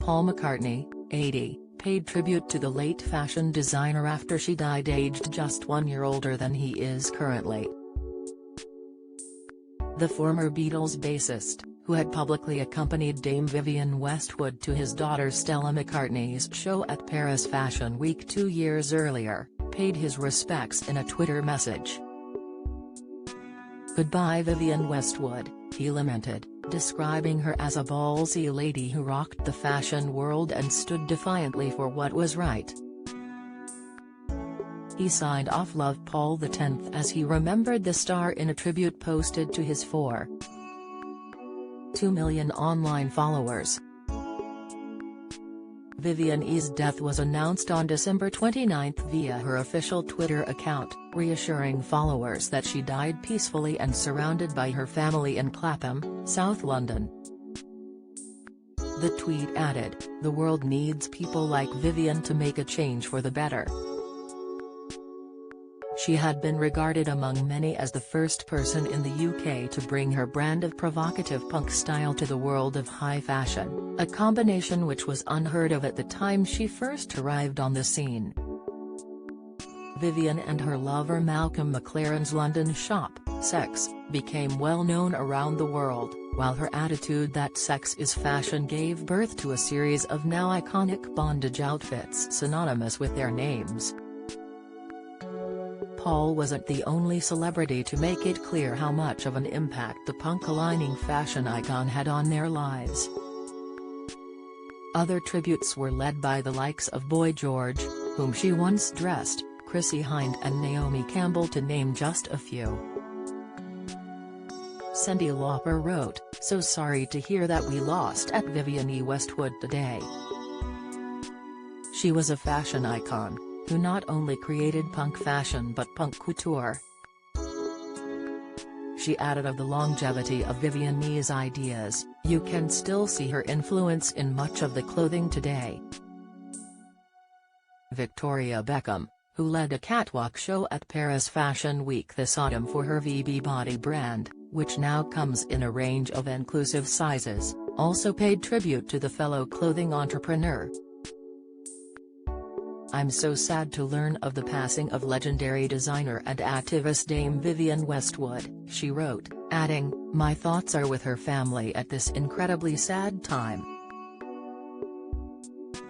Paul McCartney, 80, paid tribute to the late fashion designer after she died aged just 1 year older than he is currently. The former Beatles bassist, who had publicly accompanied Dame Vivienne Westwood to his daughter Stella McCartney's show at Paris Fashion Week 2 years earlier, paid his respects in a Twitter message. "Goodbye Vivienne Westwood," he lamented, describing her as a ballsy lady who rocked the fashion world and stood defiantly for what was right. He signed off "Love Paul X" as he remembered the star in a tribute posted to his 4.2 million online followers. Vivienne's death was announced on December 29 via her official Twitter account, reassuring followers that she died peacefully and surrounded by her family in Clapham, South London. The tweet added, "The world needs people like Vivienne to make a change for the better." She had been regarded among many as the first person in the UK to bring her brand of provocative punk style to the world of high fashion, a combination which was unheard of at the time she first arrived on the scene. Vivienne and her lover Malcolm McLaren's London shop, Sex, became well known around the world, while her attitude that sex is fashion gave birth to a series of now iconic bondage outfits synonymous with their names. Paul wasn't the only celebrity to make it clear how much of an impact the punk-aligning fashion icon had on their lives. Other tributes were led by the likes of Boy George, whom she once dressed, Chrissie Hynde and Naomi Campbell to name just a few. Cyndi Lauper wrote, "So sorry to hear that we lost at Vivienne Westwood today. She was a fashion icon, who not only created punk fashion but punk couture." She added of the longevity of Vivienne's ideas, "You can still see her influence in much of the clothing today." Victoria Beckham, who led a catwalk show at Paris Fashion Week this autumn for her VB Body brand, which now comes in a range of inclusive sizes, also paid tribute to the fellow clothing entrepreneur. "I'm so sad to learn of the passing of legendary designer and activist Dame Vivienne Westwood," she wrote, adding, "My thoughts are with her family at this incredibly sad time."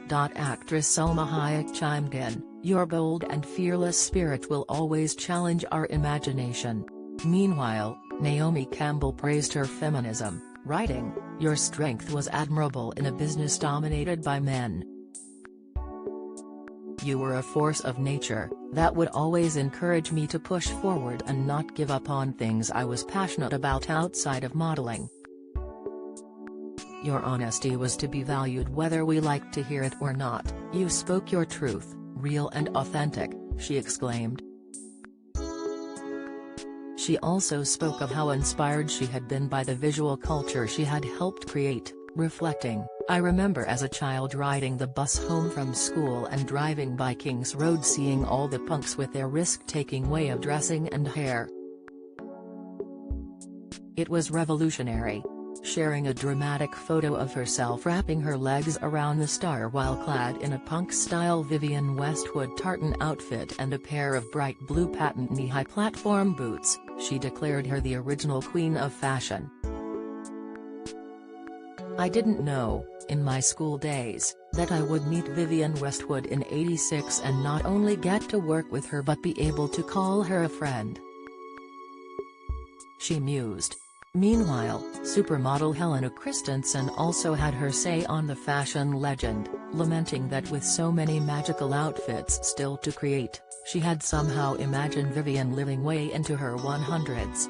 Actress Salma Hayek chimed in, "Your bold and fearless spirit will always challenge our imagination." Meanwhile, Naomi Campbell praised her feminism, writing, "Your strength was admirable in a business dominated by men. You were a force of nature, that would always encourage me to push forward and not give up on things I was passionate about outside of modeling. Your honesty was to be valued whether we liked to hear it or not. You spoke your truth, real and authentic," she exclaimed. She also spoke of how inspired she had been by the visual culture she had helped create, reflecting, "I remember as a child riding the bus home from school and driving by King's Road seeing all the punks with their risk-taking way of dressing and hair. It was revolutionary." Sharing a dramatic photo of herself wrapping her legs around the star while clad in a punk-style Vivienne Westwood tartan outfit and a pair of bright blue patent knee-high platform boots, she declared her the original queen of fashion. "I didn't know, in my school days, that I would meet Vivienne Westwood in '86 and not only get to work with her but be able to call her a friend," she mused. Meanwhile, supermodel Helena Christensen also had her say on the fashion legend, lamenting that with so many magical outfits still to create, she had somehow imagined Vivienne living way into her 100s.